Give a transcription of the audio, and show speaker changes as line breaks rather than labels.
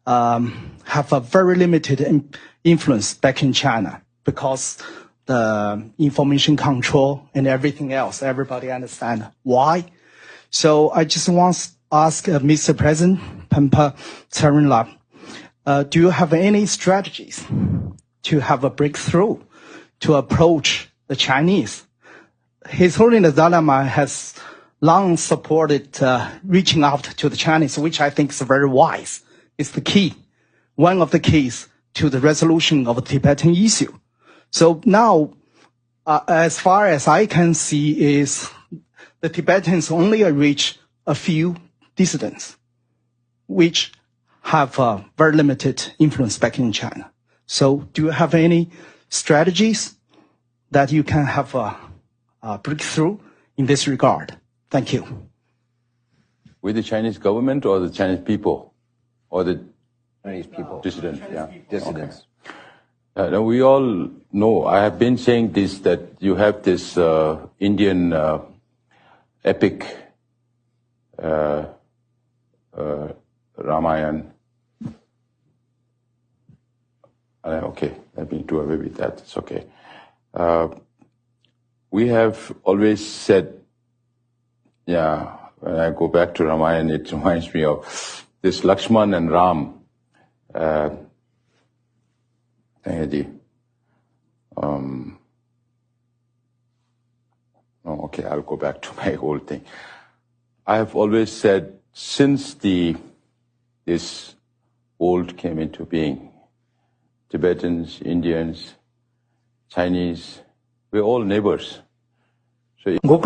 have a very limited influence back in China because the information control and everything else, everybody understand why. So I just want to ask Mr. President Pempa Tsarinla, do you have any strategies to have a breakthrough to approach the Chinese? His Holiness Dalai Lama has long supported reaching out to the Chinese, which I think is very wise. It's the key, one of the keys to the resolution of the Tibetan issue. So now, as far as I can see, is the Tibetans only reach a few dissidents, which have very limited influence back in China. So do you have any strategies that you can have a breakthrough in this regard? Thank you.
With the Chinese government or the Chinese people? Or the
Chinese people.
Dissidents, yeah.
Dissidents.
Okay. Now we all know, I have been saying this, that you have this Indian epic Ramayana. Okay, let me do away with that, it's okay. We have always said, yeah, when I go back to Ramayana, it reminds me of this Lakshman and Ram. Okay, I'll go back to my whole thing. I have always said, since this world came into being, Tibetans, Indians, Chinese, we're all neighbors. So
go